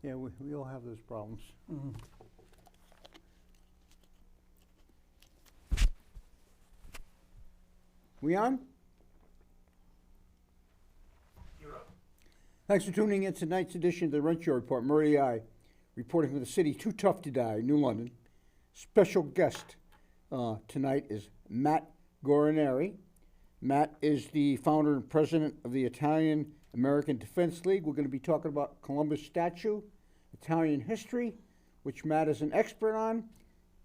Yeah, we all have those problems. Mhm. We on? Thanks for tuning in to tonight's edition of the Renshaw Report. Murray I, reporting from the city too tough to die, New London. Special guest tonight is Matt Gorineri. Matt is the founder and president of the Italian American Defense League. We're going to be talking about Columbus statue, Italian history, which Matt is an expert on.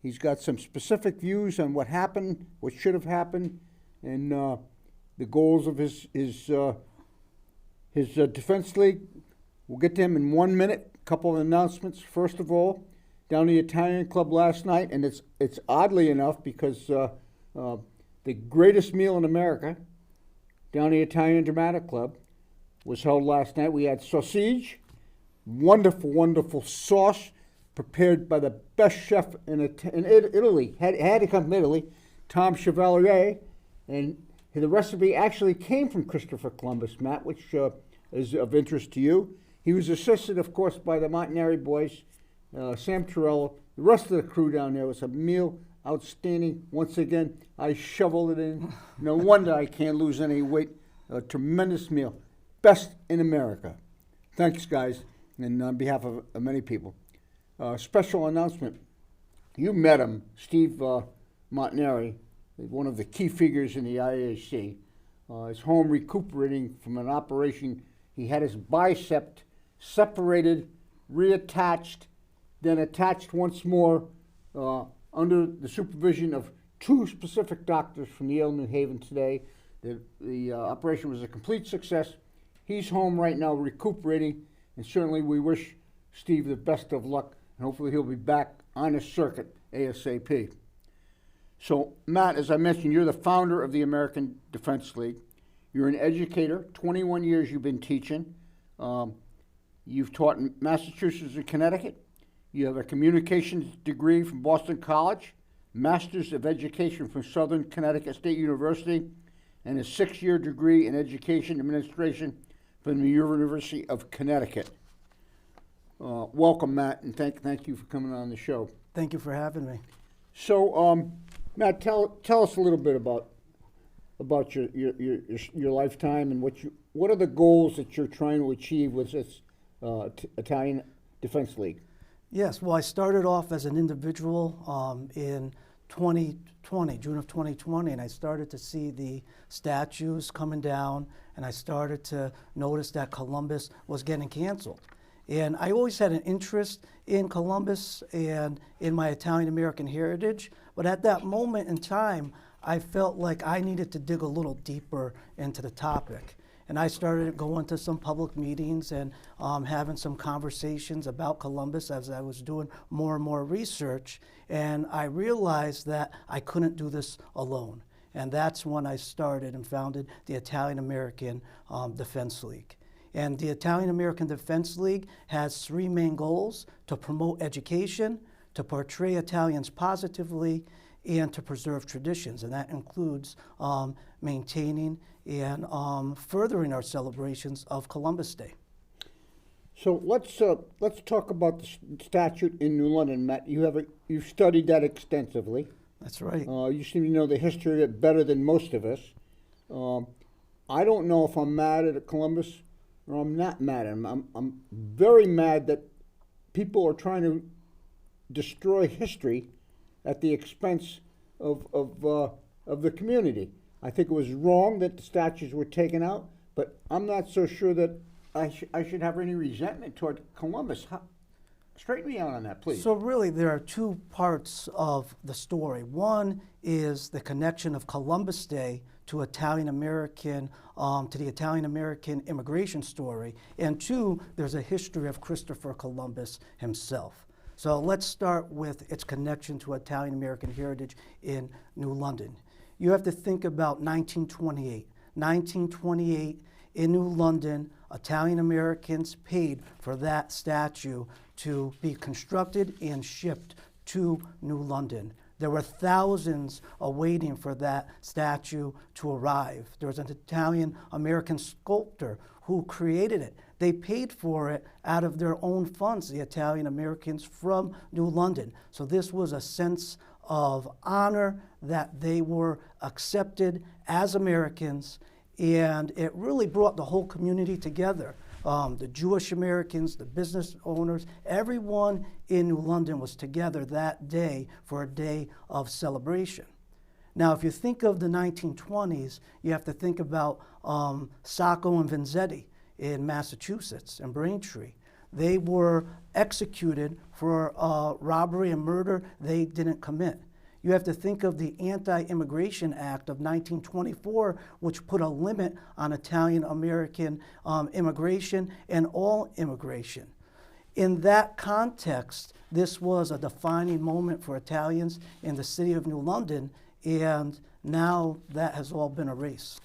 He's got some specific views on what happened, what should have happened, and the goals of his defense league. We'll get to him in 1 minute. A couple of announcements. First of all, down the Italian Club last night, and it's oddly enough because the greatest meal in America, down the Italian Dramatic Club, was held last night. We had sausage, wonderful, wonderful sauce prepared by the best chef in Italy. Had to come from Italy, Tom Chevalier, and the recipe actually came from Christopher Columbus, Matt, which is of interest to you. He was assisted, of course, by the Montanari boys, Sam Torello, the rest of the crew down there. It was a meal outstanding. Once again, I shoveled it in. No wonder I can't lose any weight. A tremendous meal. Best in America. Thanks, guys, and on behalf of many people. Special announcement. You met him, Steve Montanari, one of the key figures in the IAC. Is home recuperating from an operation. He had his bicep separated, reattached, then attached once more under the supervision of two specific doctors from Yale New Haven today. The operation was a complete success. He's home right now recuperating, and certainly we wish Steve the best of luck, and hopefully he'll be back on his circuit ASAP. So, Matt, as I mentioned, you're the founder of the American Defense League. You're an educator. 21 years you've been teaching. You've taught in Massachusetts and Connecticut. You have a communications degree from Boston College, Masters of Education from Southern Connecticut State University, and a 6-year degree in Education Administration from the University of Connecticut. Welcome, Matt, and thank you for coming on the show. Thank you for having me. So, Matt, tell us a little bit about your lifetime and what are the goals that you're trying to achieve with this Italian Defense League? Yes, well, I started off as an individual in 2020, June of 2020, and I started to see the statues coming down, and I started to notice that Columbus was getting canceled. And I always had an interest in Columbus and in my Italian-American heritage, but at that moment in time, I felt like I needed to dig a little deeper into the topic. And I started going to some public meetings and having some conversations about Columbus as I was doing more and more research. And I realized that I couldn't do this alone. And that's when I started and founded the Italian-American Defense League. And the Italian-American Defense League has 3 main goals: to promote education, to portray Italians positively, and to preserve traditions. And that includes maintaining and furthering our celebrations of Columbus Day. So let's talk about the statute in New London, Matt. You've studied that extensively. That's right. You seem to know the history of it better than most of us. I don't know if I'm mad at Columbus or I'm not mad at him. I'm very mad that people are trying to destroy history at the expense of the community. I think it was wrong that the statues were taken out, but I'm not so sure that I should have any resentment toward Columbus. Straighten me out on that, please. So really, there are 2 parts of the story. One is the connection of Columbus Day to the Italian-American immigration story, and 2, there's a history of Christopher Columbus himself. So let's start with its connection to Italian-American heritage in New London. You have to think about 1928. 1928 in New London, Italian-Americans paid for that statue to be constructed and shipped to New London. There were thousands awaiting for that statue to arrive. There was an Italian-American sculptor who created it They paid for it out of their own funds, the Italian Americans from New London. So this was a sense of honor that they were accepted as Americans, and it really brought the whole community together. The Jewish Americans, the business owners, everyone in New London was together that day for a day of celebration. Now, if you think of the 1920s, you have to think about Sacco and Vanzetti in Massachusetts and Braintree. They were executed for robbery and murder they didn't commit. You have to think of the Anti-Immigration Act of 1924, which put a limit on Italian-American immigration and all immigration. In that context, this was a defining moment for Italians in the city of New London, and now that has all been erased.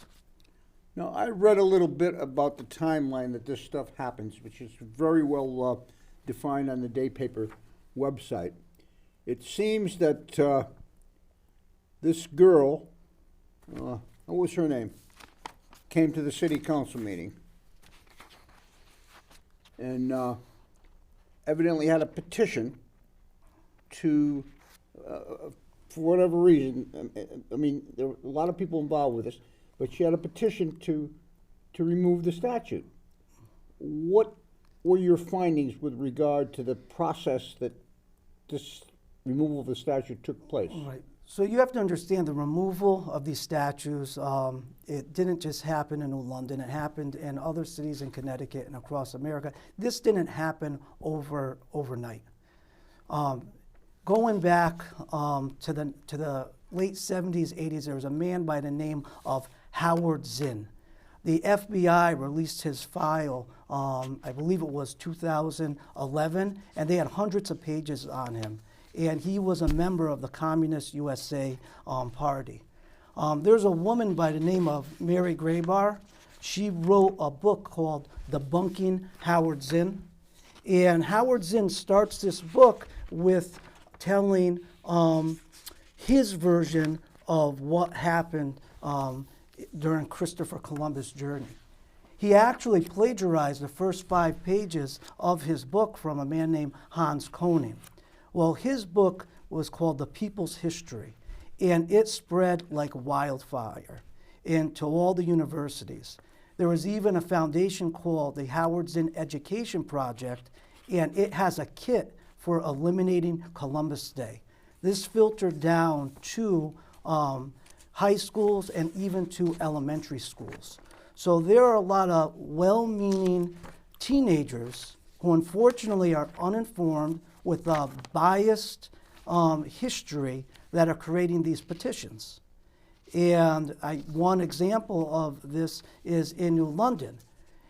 Now, I read a little bit about the timeline that this stuff happens, which is very well defined on the day paper website. It seems that this girl, what was her name, came to the city council meeting and evidently had a petition to, for whatever reason, I mean, there were a lot of people involved with this, but she had a petition to remove the statute. What were your findings with regard to the process that this removal of the statute took place? All right. So you have to understand the removal of these statues, it didn't just happen in New London, it happened in other cities in Connecticut and across America. This didn't happen overnight. Going back to the late 70s, 80s, there was a man by the name of Howard Zinn. The FBI released his file, I believe it was 2011, and they had hundreds of pages on him. And he was a member of the Communist USA Party. There's a woman by the name of Mary Grabar. She wrote a book called Debunking Howard Zinn. And Howard Zinn starts this book with telling his version of what happened during Christopher Columbus' journey. He actually plagiarized the first 5 pages of his book from a man named Hans Koning. Well, his book was called The People's History, and it spread like wildfire into all the universities. There was even a foundation called the Howard Zinn Education Project, and it has a kit for eliminating Columbus Day. This filtered down to high schools and even to elementary schools. So there are a lot of well-meaning teenagers who unfortunately are uninformed with a biased history that are creating these petitions. And one example of this is in New London.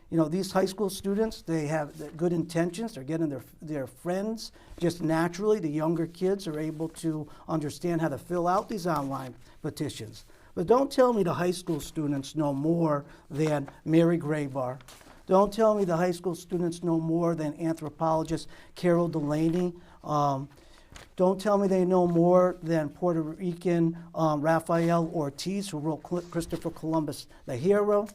You know, these high school students, they have good intentions. They're getting their friends just naturally. The younger kids are able to understand how to fill out these online petitions. But don't tell me the high school students know more than Mary Grabar. Don't tell me the high school students know more than anthropologist Carol Delaney. Don't tell me they know more than Puerto Rican Rafael Ortiz, who wrote Christopher Columbus, the hero.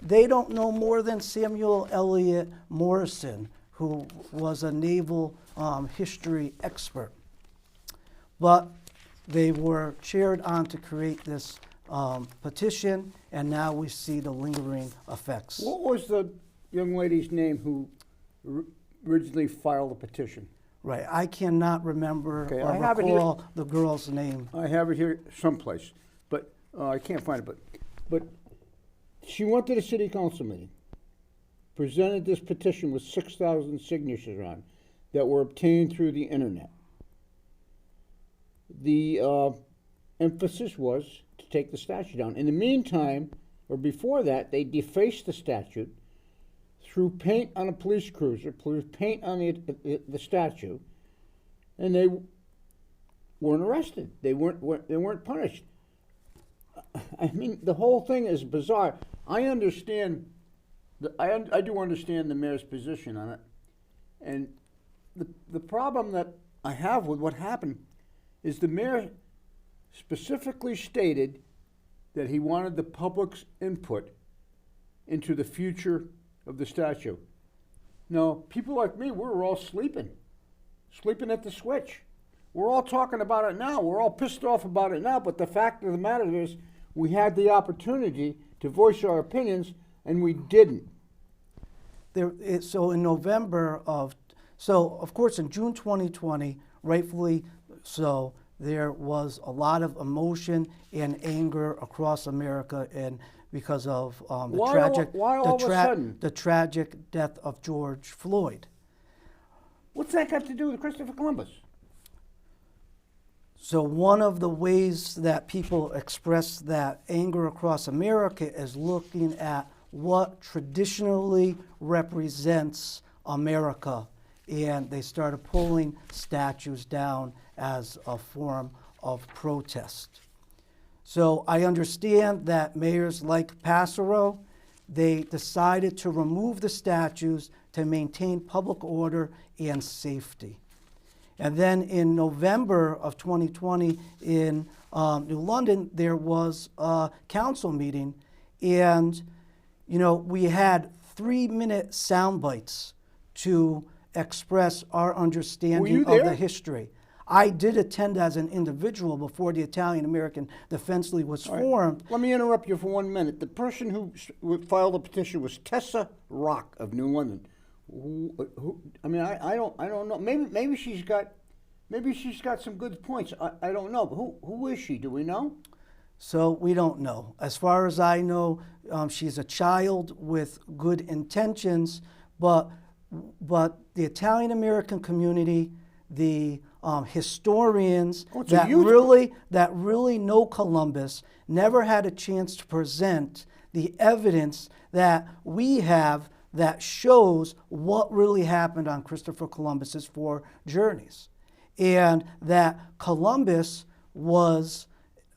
They don't know more than Samuel Eliot Morrison, who was a naval history expert. But they were cheered on to create this petition, and now we see the lingering effects. What was the young lady's name who originally filed the petition? Right, I cannot remember Okay, or I have it recall here. the girl's name. I have it here someplace, but I can't find it. But she went to the city council meeting, presented this petition with 6,000 signatures on that were obtained through the internet. The emphasis was to take the statute down. In the meantime, or before that, they defaced the statute, threw paint on a police cruiser, threw paint on the statue, and they weren't arrested. They weren't punished. I mean, the whole thing is bizarre. I understand. I do understand the mayor's position on it, and the problem that I have with what happened is the mayor specifically stated that he wanted the public's input into the future of the statue. No, people like me, we're all sleeping at the switch. We're all talking about it now. We're all pissed off about it now, but the fact of the matter is we had the opportunity to voice our opinions and we didn't. So in November of course in June 2020, rightfully so, there was a lot of emotion and anger across America, and because of the tragic death of George Floyd. What's that got to do with Christopher Columbus? So one of the ways that people express that anger across America is looking at what traditionally represents America, and they started pulling statues down as a form of protest. So I understand that mayors like Passero, they decided to remove the statues to maintain public order and safety. And then in November of 2020 in New London, there was a council meeting, and we had 3-minute sound bites to express our understanding of the history. I did attend as an individual before the Italian American Defense League was formed. Let me interrupt you for 1 minute. The person who filed the petition was Tessa Rock of New London. I don't know. Maybe she's got some good points. I don't know. But who is she? Do we know? So we don't know. As far as I know, she's a child with good intentions, but the Italian American community, the historians that really know Columbus never had a chance to present the evidence that we have that shows what really happened on Christopher Columbus's 4 journeys, and that Columbus was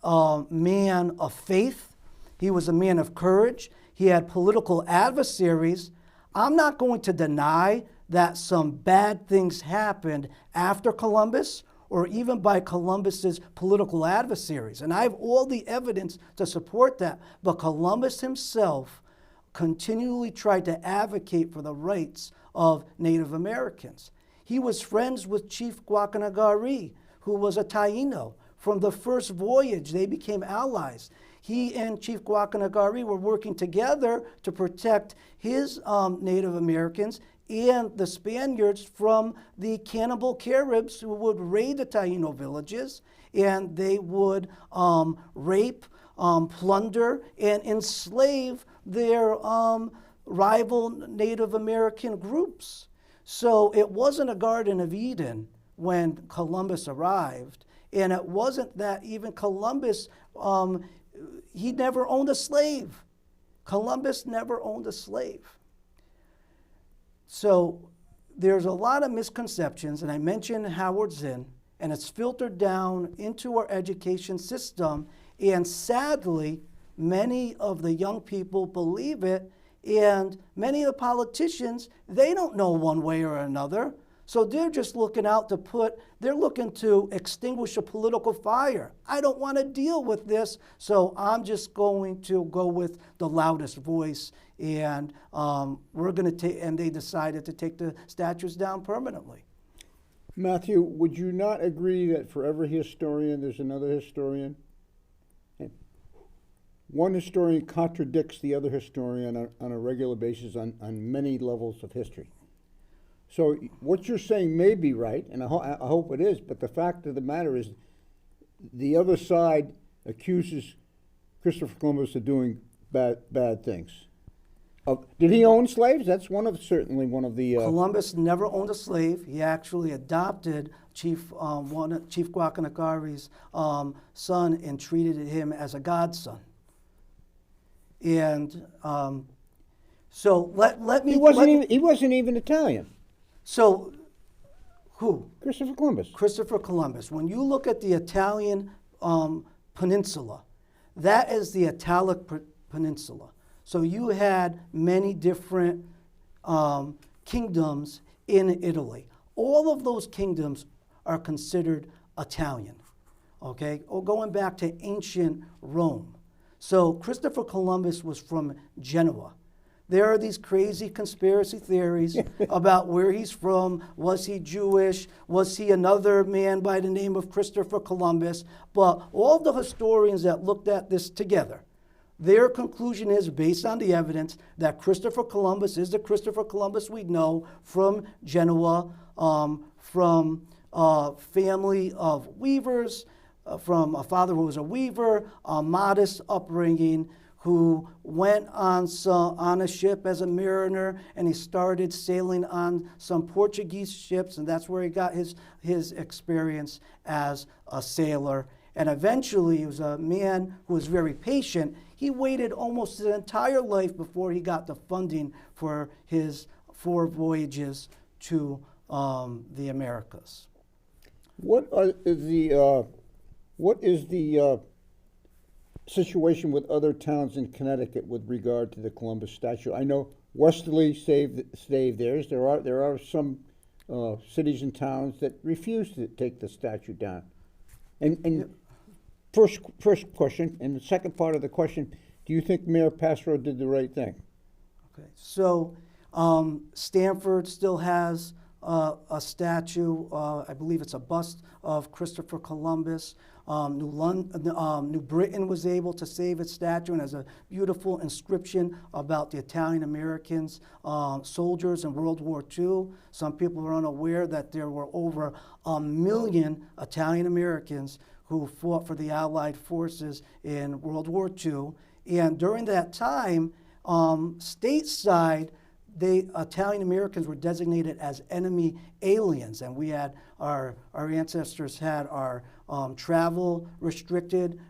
a man of faith. He was a man of courage. He had political adversaries. I'm not going to deny that some bad things happened after Columbus or even by Columbus's political adversaries. And I have all the evidence to support that. But Columbus himself continually tried to advocate for the rights of Native Americans. He was friends with Chief Guacanagari, who was a Taino. From the first voyage, they became allies. He and Chief Guacanagari were working together to protect his Native Americans and the Spaniards from the cannibal Caribs who would raid the Taino villages, and they would rape, plunder, and enslave their rival Native American groups. So it wasn't a Garden of Eden when Columbus arrived, and it wasn't that even Columbus, he never owned a slave. Columbus never owned a slave. So there's a lot of misconceptions, and I mentioned Howard Zinn, and it's filtered down into our education system, and sadly, many of the young people believe it, and many of the politicians, they don't know one way or another. So they're just looking they're looking to extinguish a political fire. I don't want to deal with this, so I'm just going to go with the loudest voice, and and they decided to take the statues down permanently. Matthew, would you not agree that for every historian, there's another historian? One historian contradicts the other historian on a regular basis on many levels of history. So what you're saying may be right, and I hope it is, but the fact of the matter is the other side accuses Christopher Columbus of doing bad things. Did he own slaves? That's certainly one of the... Columbus never owned a slave. He actually adopted Chief Guacanagari's son and treated him as a godson. And so let me... He wasn't even Italian. So, who? Christopher Columbus. Christopher Columbus. When you look at the Italian peninsula, that is the Italic Peninsula. So you had many different kingdoms in Italy. All of those kingdoms are considered Italian, okay? Or going back to ancient Rome. So Christopher Columbus was from Genoa. there are these crazy conspiracy theories about where he's from. Was he Jewish? Was he another man by the name of Christopher Columbus? But all the historians that looked at this together, their conclusion is, based on the evidence, that Christopher Columbus is the Christopher Columbus we know from Genoa, from a family of weavers, from a father who was a weaver, a modest upbringing, who went on a ship as a mariner, and he started sailing on some Portuguese ships, and that's where he got his experience as a sailor. And eventually, he was a man who was very patient. He waited almost his entire life before he got the funding for his 4 voyages to the Americas. What is the situation with other towns in Connecticut with regard to the Columbus statue? I know Westerly saved theirs. There are some cities and towns that refuse to take the statue down. And first question, and the second part of the question: do you think Mayor Passero did the right thing? Okay, so Stamford still has a statue. I believe it's a bust of Christopher Columbus. New Britain was able to save its statue and has a beautiful inscription about the Italian Americans, soldiers in World War II. Some people are unaware that there were over 1 million Italian Americans who fought for the Allied forces in World War II. And during that time, stateside, Italian Americans were designated as enemy aliens, and we had our ancestors had our travel restricted.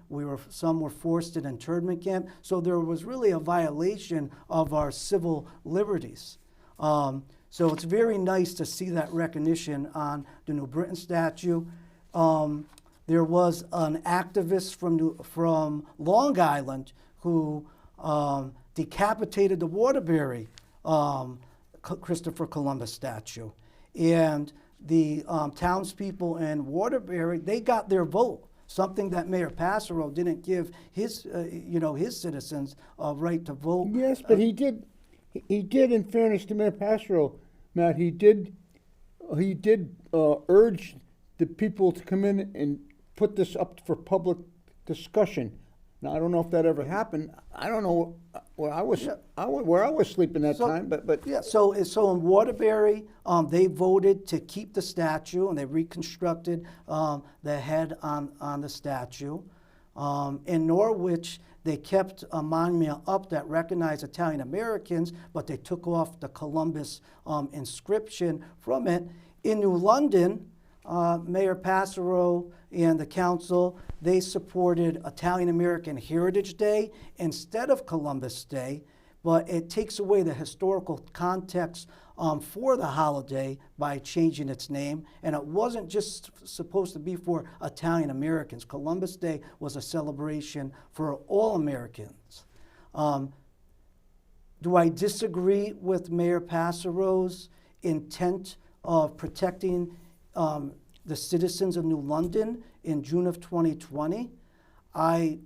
Some were forced in internment camp, so there was really a violation of our civil liberties. So it's very nice to see that recognition on the New Britain statue. There was an activist from Long Island who decapitated the Waterbury Christopher Columbus statue, and the townspeople in Waterbury, they got their vote, something that Mayor Passero didn't give his citizens a right to vote. Yes, but he did. In fairness to Mayor Passero, Matt, he did urge the people to come in and put this up for public discussion. Now, I don't know if that ever happened. I don't know where I was sleeping that time, but yeah. So in Waterbury, they voted to keep the statue, and they reconstructed the head on the statue. In Norwich, they kept a monument up that recognized Italian Americans, but they took off the Columbus inscription from it. In New London, Mayor Passero and the council, they supported Italian American Heritage Day instead of Columbus Day, but it takes away the historical context for the holiday by changing its name. And it wasn't just supposed to be for Italian Americans. Columbus Day was a celebration for all Americans. Do I disagree with Mayor Passero's intent of protecting the citizens of New London in June of 2020? I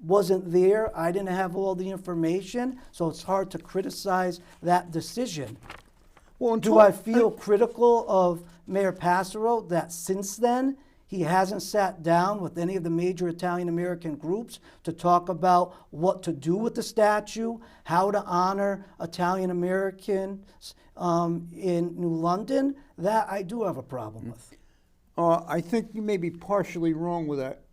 wasn't there. I didn't have all the information, so it's hard to criticize that decision. Well, do I feel critical of Mayor Passero that since then he hasn't sat down with any of the major Italian American groups to talk about what to do with the statue, how to honor Italian Americans in New London? That I do have a problem with. I think you may be partially wrong with that,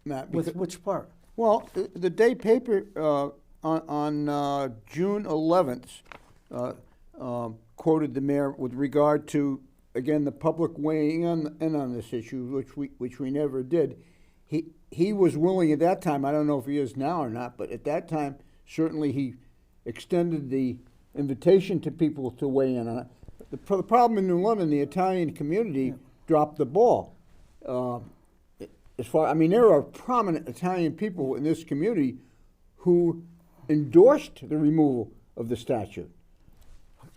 Matt. With which part? Well, the day paper on June 11th quoted the mayor with regard to, again, the public weighing in on this issue, which we never did. He was willing at that time, I don't know if he is now or not, but at that time, certainly he extended the invitation to people to weigh in on it. The problem in New London, the Italian community dropped the ball. There are prominent Italian people in this community who endorsed the removal of the statue.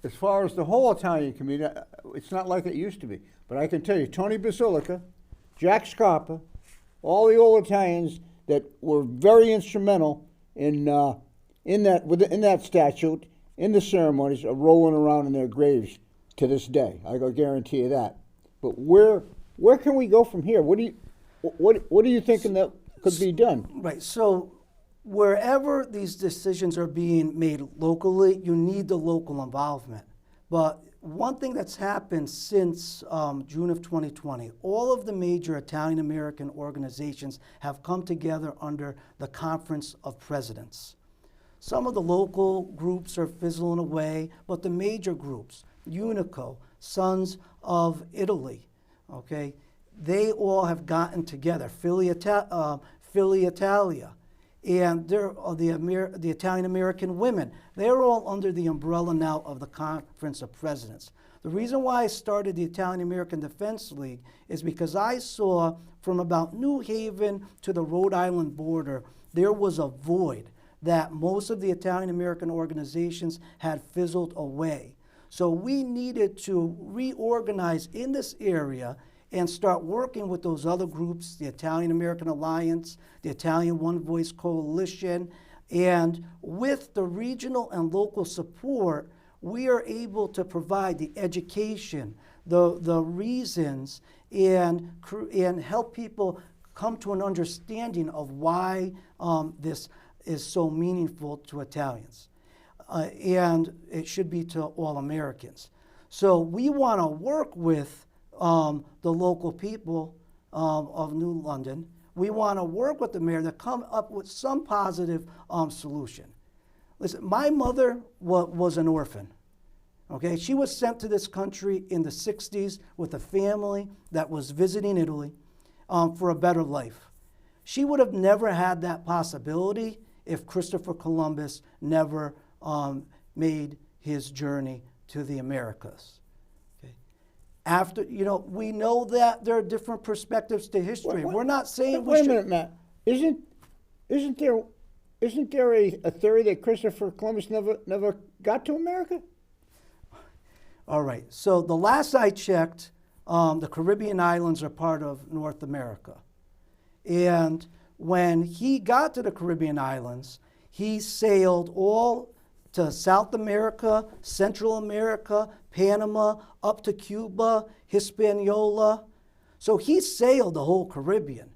As far as the whole Italian community, it's not like it used to be. But I can tell you, Tony Basilica, Jack Scarpa, all the old Italians that were very instrumental in that statute, in the ceremonies are rolling around in their graves to this day. I can guarantee you that. But where can we go from here? What are you thinking that could be done? Right. So wherever these decisions are being made locally, you need the local involvement. But one thing that's happened since June of 2020, all of the major Italian American organizations have come together under the Conference of Presidents. Some of the local groups are fizzling away, but the major groups, Unico, Sons of Italy, okay, they all have gotten together, Fili Italia, and they're the Italian American women. They're all under the umbrella now of the Conference of Presidents. The reason why I started the Italian American Defense League is because I saw from about New Haven to the Rhode Island border, there was a void that most of the Italian American organizations had fizzled away. So we needed to reorganize in this area and start working with those other groups, the Italian American Alliance, the Italian One Voice Coalition, and with the regional and local support, we are able to provide the education, the reasons, and help people come to an understanding of why this is so meaningful to Italians. And it should be to all Americans. So we want to work with the local people of New London. We want to work with the mayor to come up with some positive solution. Listen, my mother was an orphan. Okay, she was sent to this country in the 60s with a family that was visiting Italy for a better life. She would have never had that possibility if Christopher Columbus never made his journey to the Americas. Okay. After, we know that there are different perspectives to history. We're not saying wait a minute, Matt. Isn't there a theory that Christopher Columbus never got to America? All right. So the last I checked, the Caribbean islands are part of North America. And when he got to the Caribbean islands, he sailed all to South America, Central America, Panama, up to Cuba, Hispaniola. So he sailed the whole Caribbean.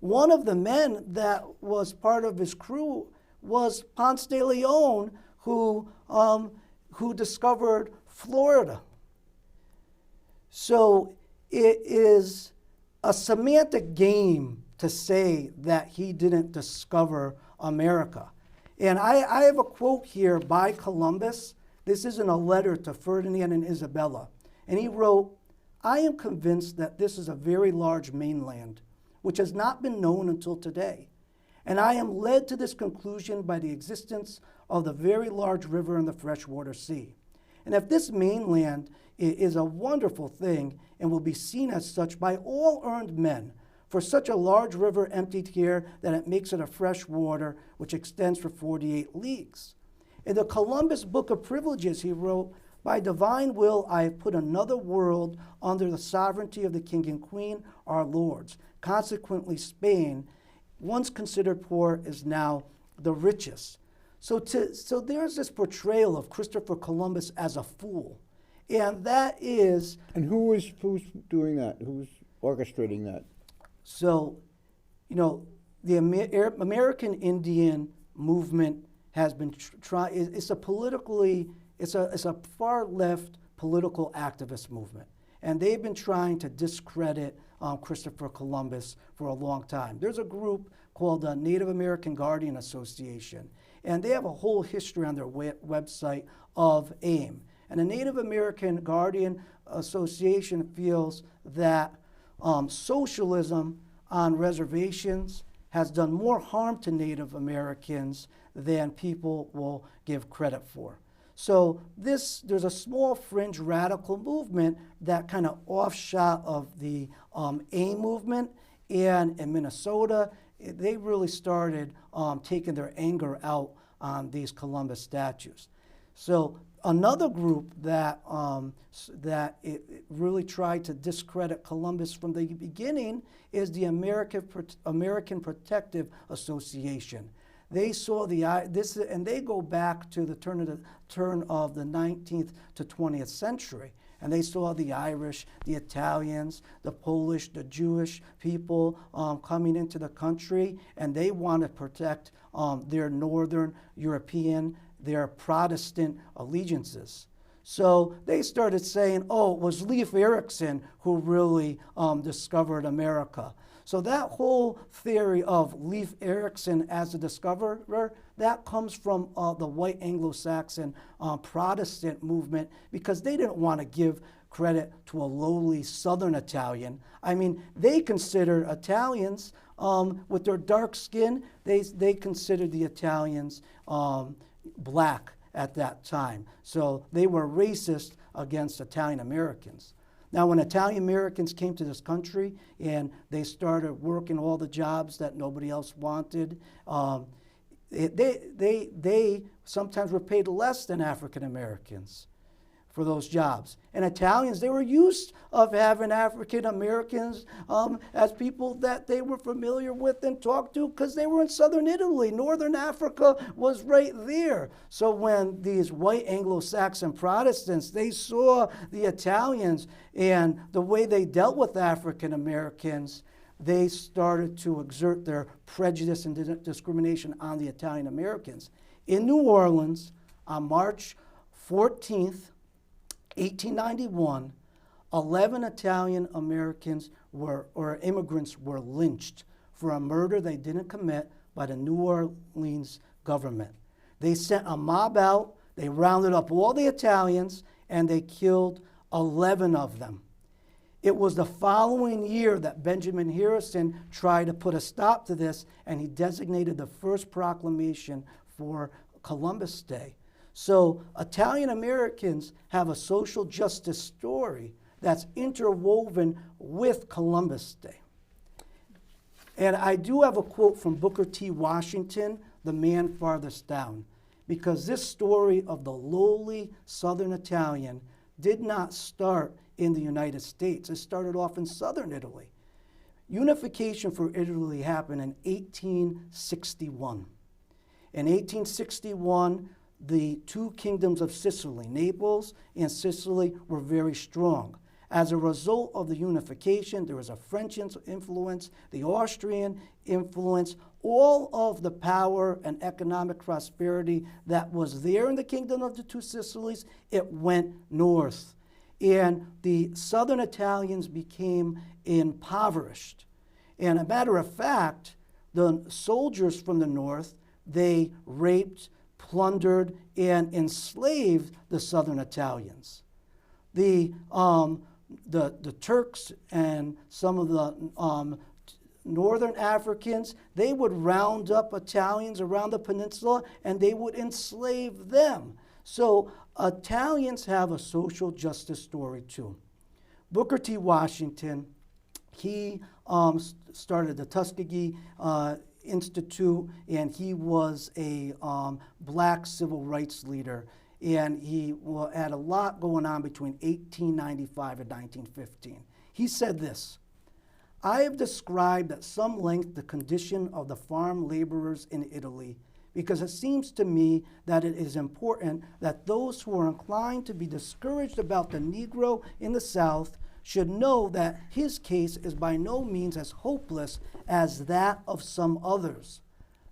One of the men that was part of his crew was Ponce de Leon, who discovered Florida. So it is a semantic game to say that he didn't discover America. And I have a quote here by Columbus. This is in a letter to Ferdinand and Isabella. And he wrote, "I am convinced that this is a very large mainland, which has not been known until today. And I am led to this conclusion by the existence of the very large river in the freshwater sea. And if this mainland is a wonderful thing and will be seen as such by all learned men, for such a large river emptied here that it makes it a fresh water which extends for 48 leagues. In the Columbus Book of Privileges, he wrote, by divine will I have put another world under the sovereignty of the king and queen, our lords. Consequently, Spain, once considered poor, is now the richest." So there's this portrayal of Christopher Columbus as a fool. And that is... And who's doing that? Who's orchestrating that? So, the American Indian movement has been it's a far left political activist movement. And they've been trying to discredit Christopher Columbus for a long time. There's a group called the Native American Guardian Association, and they have a whole history on their website of AIM. And the Native American Guardian Association feels that socialism on reservations has done more harm to Native Americans than people will give credit for. So there's a small fringe radical movement that kind of offshot of the AIM movement, and in Minnesota, they really started taking their anger out on these Columbus statues. So another group that it really tried to discredit Columbus from the beginning is the American Protective Association. they saw and they go back to the turn of the 19th to 20th century. And they saw the Irish, the Italians, the Polish, the Jewish people coming into the country, and they want to protect their Northern European, their Protestant allegiances. So they started saying, oh, it was Leif Erikson who really discovered America. So that whole theory of Leif Erikson as the discoverer, that comes from the white Anglo-Saxon Protestant movement, because they didn't want to give credit to a lowly Southern Italian. I mean, they considered Italians, with their dark skin, they considered the Italians black at that time. So they were racist against Italian Americans. Now, when Italian Americans came to this country and they started working all the jobs that nobody else wanted, they sometimes were paid less than African Americans for those jobs. And Italians, they were used of having African Americans as people that they were familiar with and talked to, because they were in southern Italy. Northern Africa was right there. So when these white Anglo-Saxon Protestants, they saw the Italians and the way they dealt with African Americans, they started to exert their prejudice and discrimination on the Italian Americans. In New Orleans, on March 14th, 1891, 11 Italian Americans or immigrants were lynched for a murder they didn't commit by the New Orleans government. They sent a mob out, they rounded up all the Italians, and they killed 11 of them. It was the following year that Benjamin Harrison tried to put a stop to this, and he designated the first proclamation for Columbus Day. So Italian Americans have a social justice story that's interwoven with Columbus Day. And I do have a quote from Booker T. Washington, the man farthest down, because this story of the lowly Southern Italian did not start in the United States. It started off in southern Italy. Unification for Italy happened in 1861. In 1861, the two kingdoms of Sicily, Naples and Sicily, were very strong. As a result of the unification, there was a French influence, the Austrian influence, all of the power and economic prosperity that was there in the kingdom of the two Sicilies, it went north. And the southern Italians became impoverished. And a matter of fact, the soldiers from the north, they raped, plundered, and enslaved the southern Italians. The Turks and some of the northern Africans, they would round up Italians around the peninsula and they would enslave them. So Italians have a social justice story too. Booker T. Washington, he started the Tuskegee Institute, and he was a black civil rights leader, and he had a lot going on between 1895 and 1915. He said this: "I have described at some length the condition of the farm laborers in Italy, because it seems to me that it is important that those who are inclined to be discouraged about the Negro in the South should know that his case is by no means as hopeless as that of some others.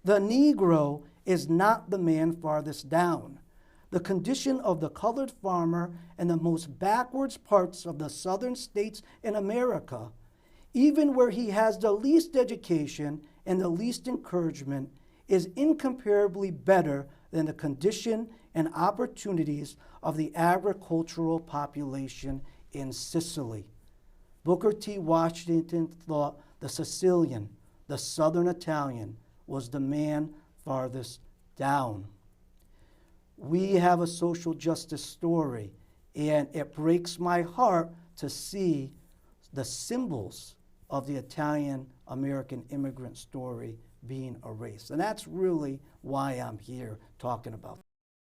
The Negro is not the man farthest down. The condition of the colored farmer in the most backwards parts of the southern states in America, even where he has the least education and the least encouragement, is incomparably better than the condition and opportunities of the agricultural population in Sicily." Booker T. Washington thought the Sicilian, the southern Italian, was the man farthest down. We have a social justice story, and it breaks my heart to see the symbols of the Italian American immigrant story being erased. And that's really why I'm here talking about